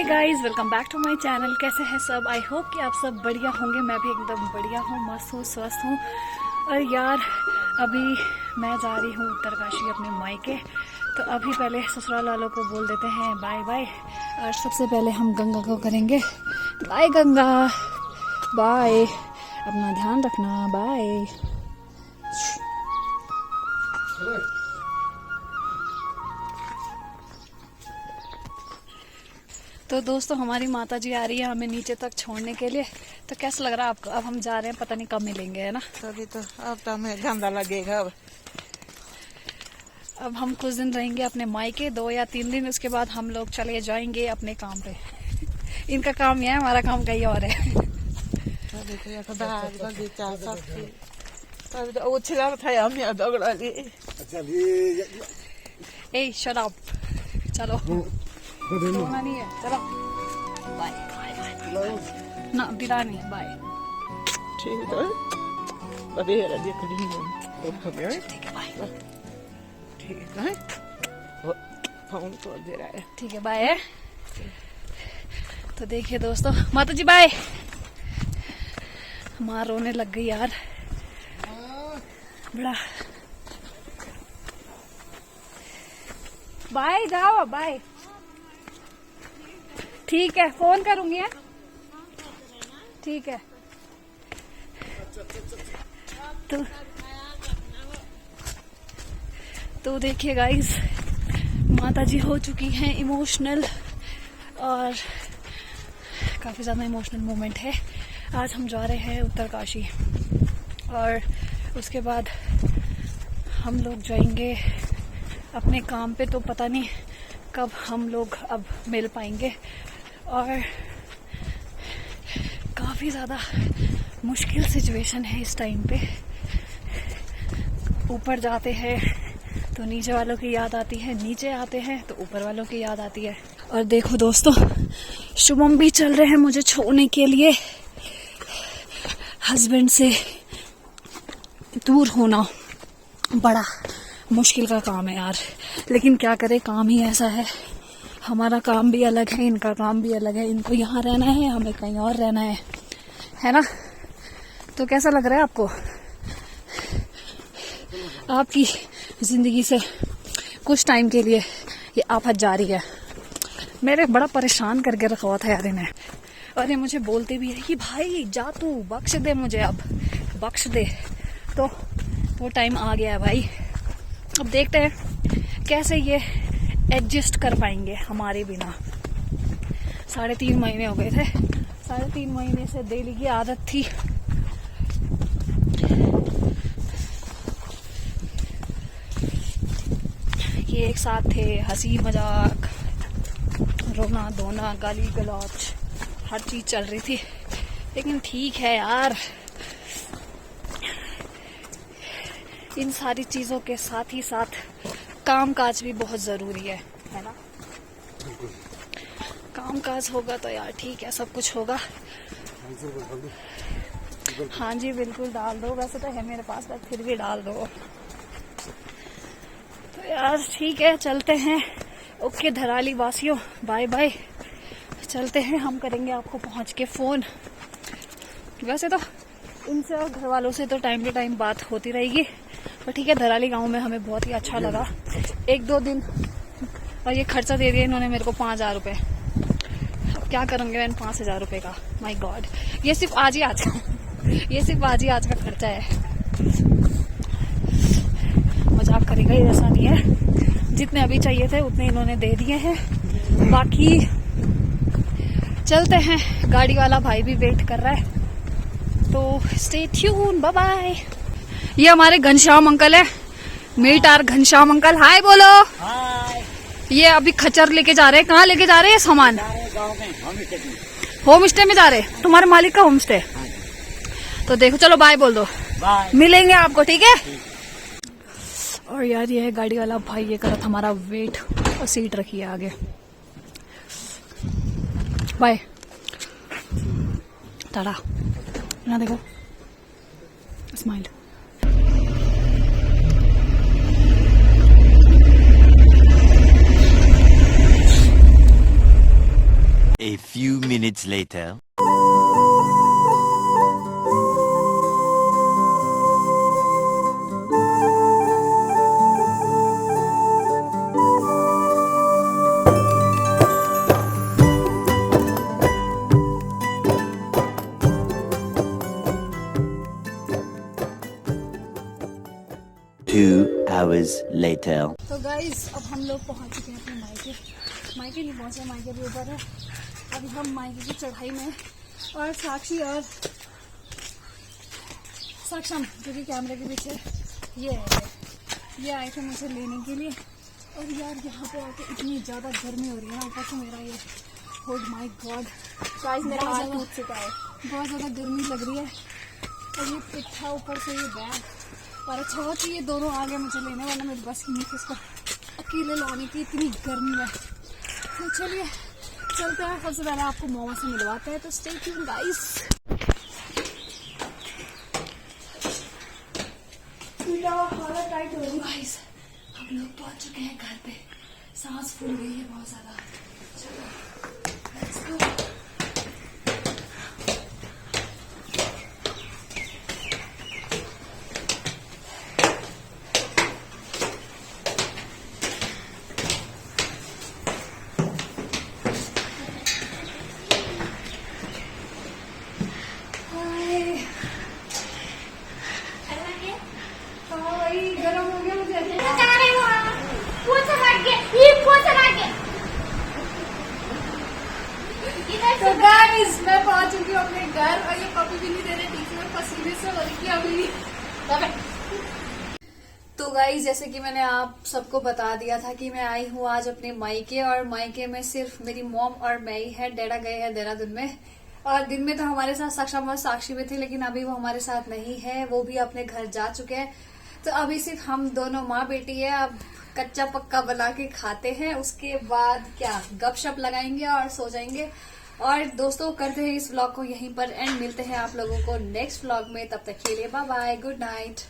Guys, welcome back to my channel. कैसे हैं सब? आई होप कि आप सब बढ़िया होंगे। मैं भी एकदम बढ़िया हूँ, मस्त हूँ, स्वस्थ हूँ। और यार अभी मैं जा रही हूँ उत्तरकाशी अपने मायके। तो अभी पहले ससुराल वालों को बोल देते हैं बाय बाय। और सबसे पहले हम गंगा को करेंगे बाय। गंगा बाय, अपना ध्यान रखना, बाय। तो दोस्तों, हमारी माता जी आ रही है हमें नीचे तक छोड़ने के लिए। तो कैसा लग रहा है आपको? अब हम जा रहे हैं, पता नहीं कब मिलेंगे, है ना? तभी तो अब तो हमें गंदा लगेगा। अब हम कुछ दिन रहेंगे अपने मायके, 2 या 3 दिन। उसके बाद हम लोग चले जाएंगे अपने काम पे। इनका काम यह है, हमारा काम कहीं और है। तभी तो बाग बगीचा सब तभी तो उछला था हम यहाँ दौड़ा लिए। ए शट अप, चलो रोना नहीं है, चलो बाय। ना बिरा नहीं, बाय। ठीक है बढ़िया देख लीजिए। ठीक है बाय। ठीक है फोन तो दे रहा है। ठीक है बाय। तो देखिए दोस्तों, माता जी बाय। माँ रोने लग गई यार बड़ा। बाय, जाओ बाय। ठीक है, फोन करूंगी। है ठीक है। तो देखिए गाइस, माता जी हो चुकी हैं इमोशनल, और काफी ज्यादा इमोशनल मोमेंट है। आज हम जा रहे हैं उत्तरकाशी, और उसके बाद हम लोग जाएंगे अपने काम पे। तो पता नहीं कब हम लोग अब मिल पाएंगे। और काफी ज्यादा मुश्किल सिचुएशन है इस टाइम पे। ऊपर जाते हैं तो नीचे वालों की याद आती है, नीचे आते हैं तो ऊपर वालों की याद आती है। और देखो दोस्तों, शुभम भी चल रहे हैं मुझे छोड़ने के लिए। हस्बैंड से दूर होना बड़ा मुश्किल का काम है यार, लेकिन क्या करें, काम ही ऐसा है। हमारा काम भी अलग है, इनका काम भी अलग है। इनको यहाँ रहना है, हमें कहीं और रहना है ना? तो कैसा लग रहा है आपको? आपकी जिंदगी से कुछ टाइम के लिए ये आफत जा रही है। मेरे बड़ा परेशान करके रखा हुआ था यार इन्हें। और ये मुझे बोलते भी है कि भाई जा तू, बख्श दे मुझे, अब बख्श दे। तो वो टाइम आ गया है भाई। अब देखते हैं कैसे ये एडजस्ट कर पाएंगे हमारे बिना। 3.5 महीने हो गए थे। 3.5 महीने से डेली की आदत थी। ये एक साथ थे, हंसी मजाक, रोना धोना, गाली गलौज, हर चीज चल रही थी। लेकिन ठीक है यार, इन सारी चीजों के साथ ही साथ काम काज भी बहुत जरूरी है ना? काम काज होगा तो यार ठीक है, सब कुछ होगा। हाँ जी बिल्कुल डाल दो। वैसे तो है मेरे पास, बस फिर भी डाल दो। तो यार ठीक है, चलते हैं। ओके धराली वासियों, बाय बाय। चलते हैं, हम करेंगे आपको पहुंच के फोन। वैसे तो इनसे और घर वालों से तो टाइम टू टाइम बात होती रहेगी। पर ठीक है, धराली गांव में हमें बहुत ही अच्छा लगा। 1-2 दिन, और ये खर्चा दे दिया इन्होंने मेरे को 5,000 रुपए। अब क्या करूंगे मैं 5,000 रुपए का? माय गॉड, ये सिर्फ आज ही आज का खर्चा है। मजाक करेगा, ये ऐसा नहीं है। जितने अभी चाहिए थे उतने इन्होंने दे दिए हैं। बाकी चलते हैं, गाड़ी वाला भाई भी वेट कर रहा है। तो स्टे ट्यून, बाय बाय। ये हमारे घनश्याम अंकल है, मीटार घनश्याम अंकल। हाय बोलो। हाय। ये अभी खच्चर लेके जा रहे हैं। कहाँ लेके जा रहे हैं सामान? होम स्टे में जा रहे हैं। तुम्हारे मालिक का होम स्टे? तो देखो, चलो बाय बोल दो, बाय। मिलेंगे आपको, ठीक है? और यार ये है गाड़ी वाला भाई, ये कर रहा था हमारा वेट, और सीट रखी है आगे। बाय, टाटा। ना देखो, smile. minutes later. Two hours later. तो गाइस अब हम लोग पहुंच चुके हैं अपने मायके। मायके नहीं पहुंचे, मायके भी ऊपर है। अभी हम मायके की चढ़ाई में और साक्षी और सक्षम जो कि कैमरे के पीछे ये आए थे मुझे लेने के लिए। और यार यहाँ पे आके इतनी ज़्यादा गर्मी हो रही है ना, ऊपर से मेरा ये ओह माय गॉड गाइस मेरा हाथ टूट चुका है, बहुत ज़्यादा गर्मी लग रही है। और ये पिट्ठा ऊपर से ये बैग, और अच्छा हुआ कि ये दोनों आ गए मुझे लेने, वाला मेरी बस की नहीं थी इसको अकेले लाने की, इतनी गर्मी है। तो चलिए चलते हैं, सबसे पहले आपको मोमो से मिलवाते हैं, तो स्टे ट्यून गाइस। हालत टाइट हो रही गाइस, हम लोग पहुंच चुके हैं घर पे, सांस फूल गई है बहुत ज्यादा। चलो लेट्स गो। गरम हो गया मुझे। तो गाइस मैं पहुंच चुकी हूँ अपने घर, और ये पपी भी नहीं दे रहे ठीक से, पसीने से बल्कि अभी। तो गाइस जैसे कि मैंने आप सबको बता दिया था कि मैं आई हूँ आज अपने मायके, और मायके में सिर्फ मेरी मॉम और मैं ही है। डैडा गए हैं देहरादून में, और दिन में तो हमारे साथ सक्षम और साक्षी भी थे, लेकिन अभी वो हमारे साथ नहीं है, वो भी अपने घर जा चुके हैं। तो अभी सिर्फ हम दोनों माँ बेटी है। अब कच्चा पक्का बना के खाते हैं, उसके बाद क्या गपशप लगाएंगे और सो जाएंगे। और दोस्तों करते हैं इस व्लॉग को यहीं पर एंड, मिलते हैं आप लोगों को नेक्स्ट व्लॉग में, तब तक के लिए बाय बाय, गुड नाइट।